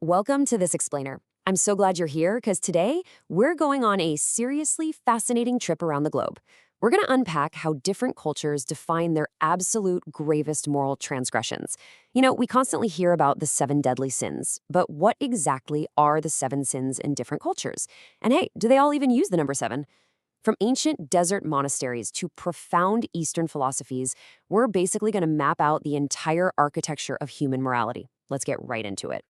Welcome to this explainer. I'm so glad you're here because today we're going on a seriously fascinating trip around the globe. We're going to unpack how different cultures define their absolute gravest moral transgressions. We constantly hear about the seven deadly sins, but what exactly are the seven sins in different cultures? And hey, do they all even use the number seven? From ancient desert monasteries to profound Eastern philosophies, we're basically going to map out the entire architecture of human morality. Let's get right into it.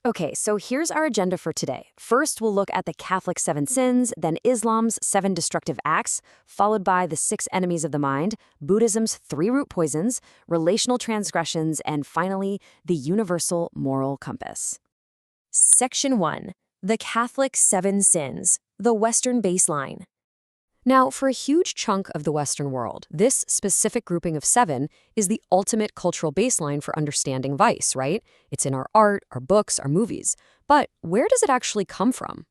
Okay, so here's our agenda for today. First, we'll look at the Catholic seven sins, then Islam's seven destructive acts, followed by the six enemies of the mind, Buddhism's three root poisons, relational transgressions, and finally, the universal moral compass. Section 1. The Catholic seven sins, the Western baseline. Now, for a huge chunk of the Western world, this specific grouping of seven is the ultimate cultural baseline for understanding vice, right? It's in our art, our books, our movies. But where does it actually come from?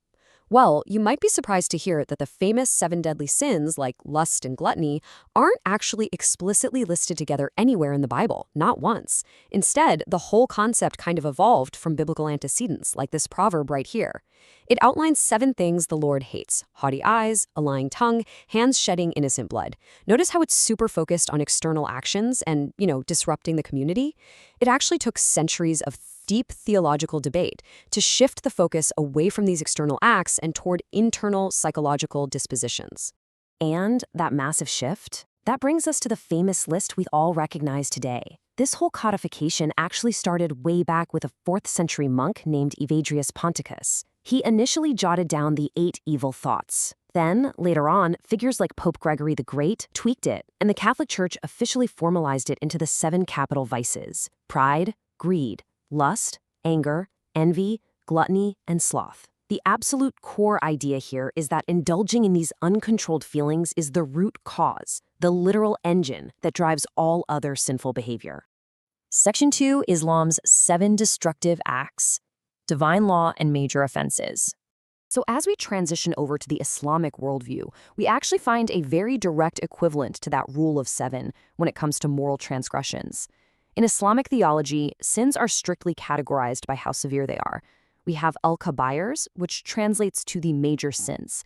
Well, you might be surprised to hear that the famous seven deadly sins, like lust and gluttony, aren't actually explicitly listed together anywhere in the Bible, not once. Instead, the whole concept kind of evolved from biblical antecedents, like this proverb right here. It outlines seven things the Lord hates: haughty eyes, a lying tongue, hands shedding innocent blood. Notice how it's super focused on external actions and, disrupting the community? It actually took centuries of deep theological debate to shift the focus away from these external acts and toward internal psychological dispositions. And that massive shift, that brings us to the famous list we all recognize today. This whole codification actually started way back with a 4th century monk named Evagrius Ponticus. He initially jotted down the 8 evil thoughts. Then, later on, figures like Pope Gregory the Great tweaked it, and the Catholic Church officially formalized it into the 7 capital vices: pride, greed, lust, anger, envy, gluttony, and sloth. The absolute core idea here is that indulging in these uncontrolled feelings is the root cause, the literal engine that drives all other sinful behavior. Section 2, Islam's 7 destructive acts, divine law and major offenses. So as we transition over to the Islamic worldview, we actually find a very direct equivalent to that rule of 7 when it comes to moral transgressions. In Islamic theology, sins are strictly categorized by how severe they are. We have al-kabairs, which translates to the major sins.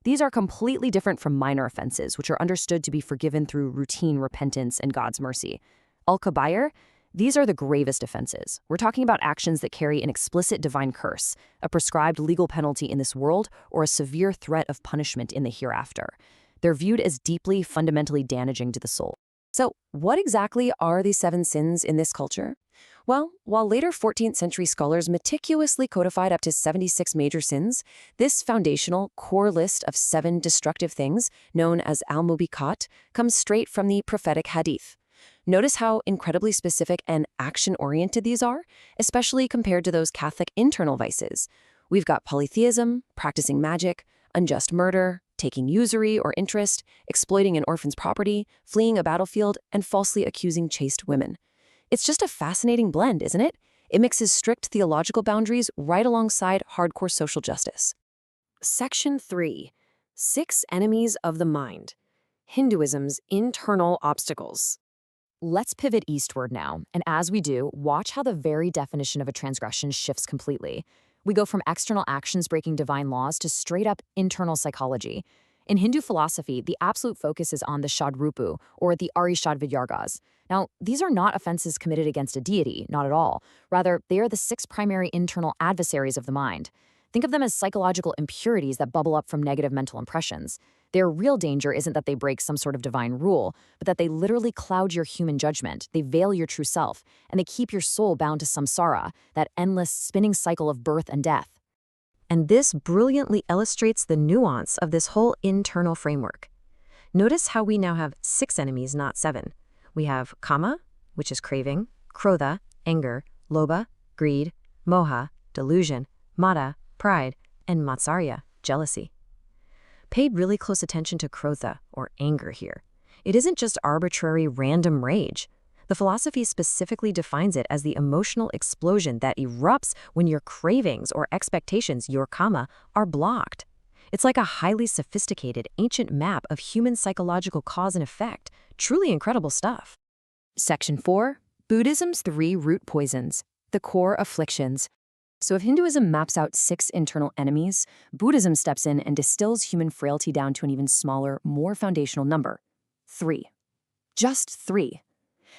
These are completely different from minor offenses, which are understood to be forgiven through routine repentance and God's mercy. Al-kabair, these are the gravest offenses. We're talking about actions that carry an explicit divine curse, a prescribed legal penalty in this world, or a severe threat of punishment in the hereafter. They're viewed as deeply, fundamentally damaging to the soul. So, what exactly are these 7 sins in this culture? Well, while later 14th century scholars meticulously codified up to 76 major sins, this foundational core list of 7 destructive things, known as al-mubiqat, comes straight from the prophetic hadith. Notice how incredibly specific and action-oriented these are, especially compared to those Catholic internal vices. We've got polytheism, practicing magic, unjust murder, taking usury or interest, exploiting an orphan's property, fleeing a battlefield, and falsely accusing chaste women. It's just a fascinating blend, isn't it? It mixes strict theological boundaries right alongside hardcore social justice. Section 3. 6 enemies of the mind. Hinduism's internal obstacles. Let's pivot eastward now, and as we do, watch how the very definition of a transgression shifts completely. We go from external actions breaking divine laws to straight-up internal psychology. In Hindu philosophy, the absolute focus is on the Shadrupu, or the Arishad Vidyargas. Now, these are not offenses committed against a deity, not at all. Rather, they are the 6 primary internal adversaries of the mind. Think of them as psychological impurities that bubble up from negative mental impressions. Their real danger isn't that they break some sort of divine rule, but that they literally cloud your human judgment, they veil your true self, and they keep your soul bound to samsara, that endless spinning cycle of birth and death. And this brilliantly illustrates the nuance of this whole internal framework. Notice how we now have 6 enemies, not 7. We have kama, which is craving, krodha, anger, lobha, greed, moha, delusion, mada, pride, and matsarya, jealousy. Pay really close attention to krodha, or anger here. It isn't just arbitrary random rage. The philosophy specifically defines it as the emotional explosion that erupts when your cravings or expectations, your kama, are blocked. It's like a highly sophisticated, ancient map of human psychological cause and effect. Truly incredible stuff. Section 4. Buddhism's 3 root poisons, the core afflictions. So if Hinduism maps out 6 internal enemies, Buddhism steps in and distills human frailty down to an even smaller, more foundational number: 3. Just 3.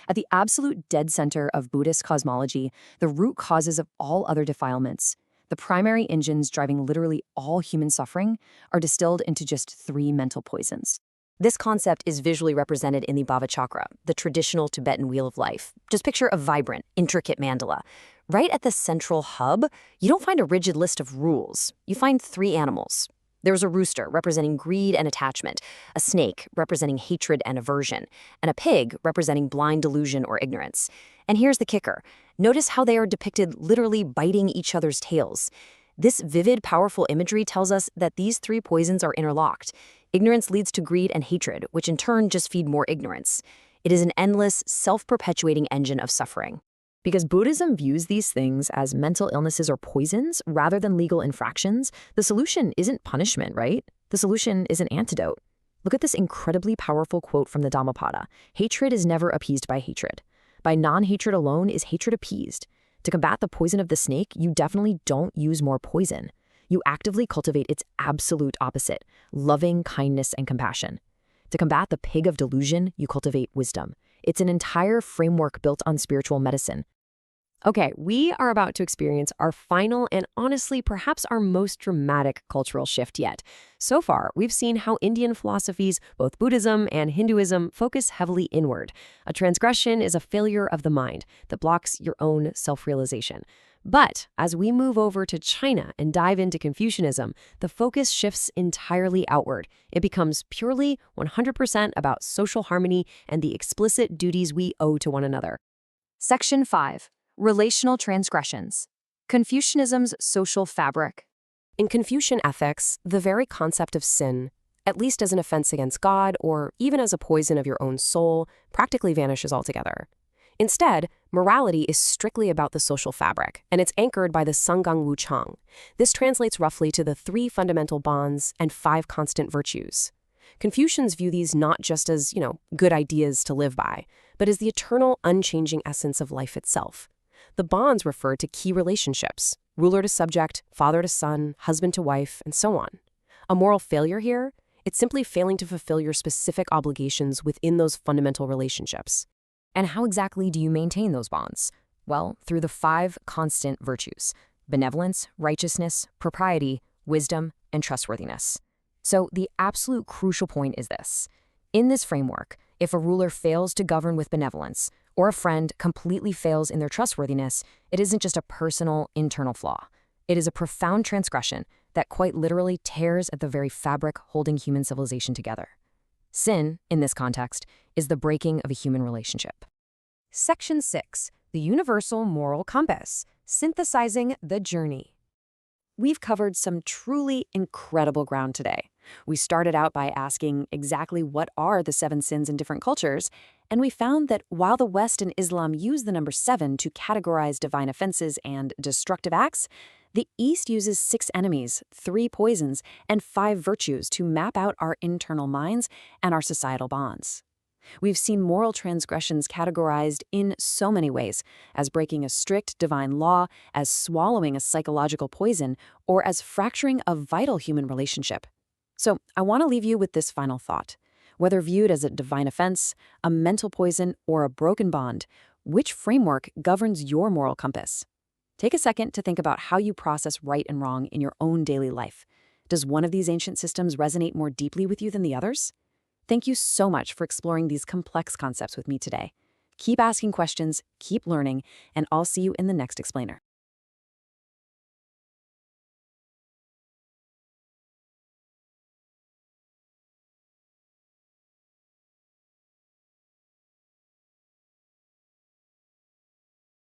At the absolute dead center of Buddhist cosmology, the root causes of all other defilements, the primary engines driving literally all human suffering, are distilled into just 3 mental poisons. This concept is visually represented in the Bhava Chakra, the traditional Tibetan wheel of life. Just picture a vibrant, intricate mandala. Right at the central hub, you don't find a rigid list of rules. You find 3 animals. There's a rooster representing greed and attachment, a snake representing hatred and aversion, and a pig representing blind delusion or ignorance. And here's the kicker. Notice how they are depicted literally biting each other's tails. This vivid, powerful imagery tells us that these 3 poisons are interlocked. Ignorance leads to greed and hatred, which in turn just feed more ignorance. It is an endless, self-perpetuating engine of suffering. Because Buddhism views these things as mental illnesses or poisons rather than legal infractions, the solution isn't punishment, right? The solution is an antidote. Look at this incredibly powerful quote from the Dhammapada. Hatred is never appeased by hatred. By non-hatred alone is hatred appeased. To combat the poison of the snake, you definitely don't use more poison. You actively cultivate its absolute opposite, loving kindness and compassion. To combat the pig of delusion, you cultivate wisdom. It's an entire framework built on spiritual medicine. Okay, we are about to experience our final and honestly perhaps our most dramatic cultural shift yet. So far, we've seen how Indian philosophies, both Buddhism and Hinduism, focus heavily inward. A transgression is a failure of the mind that blocks your own self-realization. But as we move over to China and dive into Confucianism, the focus shifts entirely outward. It becomes purely 100% about social harmony and the explicit duties we owe to one another. Section 5. Relational transgressions. Confucianism's social fabric. In Confucian ethics, the very concept of sin, at least as an offense against God or even as a poison of your own soul, practically vanishes altogether. Instead, morality is strictly about the social fabric, and it's anchored by the Sanggang Wuchang. This translates roughly to the 3 fundamental bonds and 5 constant virtues. Confucians view these not just as, good ideas to live by, but as the eternal, unchanging essence of life itself. The bonds refer to key relationships: ruler to subject, father to son, husband to wife, and so on. A moral failure here? It's simply failing to fulfill your specific obligations within those fundamental relationships. And how exactly do you maintain those bonds? Well, through the 5 constant virtues: benevolence, righteousness, propriety, wisdom, and trustworthiness. So the absolute crucial point is this. In this framework, if a ruler fails to govern with benevolence, or a friend completely fails in their trustworthiness, it isn't just a personal, internal flaw. It is a profound transgression that quite literally tears at the very fabric holding human civilization together. Sin, in this context, is the breaking of a human relationship. Section 6. The Universal Moral Compass. Synthesizing the Journey. We've covered some truly incredible ground today. We started out by asking exactly what are the 7 sins in different cultures, and we found that while the West and Islam use the number 7 to categorize divine offenses and destructive acts, the East uses 6 enemies, 3 poisons, and 5 virtues to map out our internal minds and our societal bonds. We've seen moral transgressions categorized in so many ways, as breaking a strict divine law, as swallowing a psychological poison, or as fracturing a vital human relationship. So I want to leave you with this final thought. Whether viewed as a divine offense, a mental poison, or a broken bond, which framework governs your moral compass? Take a second to think about how you process right and wrong in your own daily life. Does one of these ancient systems resonate more deeply with you than the others? Thank you so much for exploring these complex concepts with me today. Keep asking questions, keep learning, and I'll see you in the next explainer.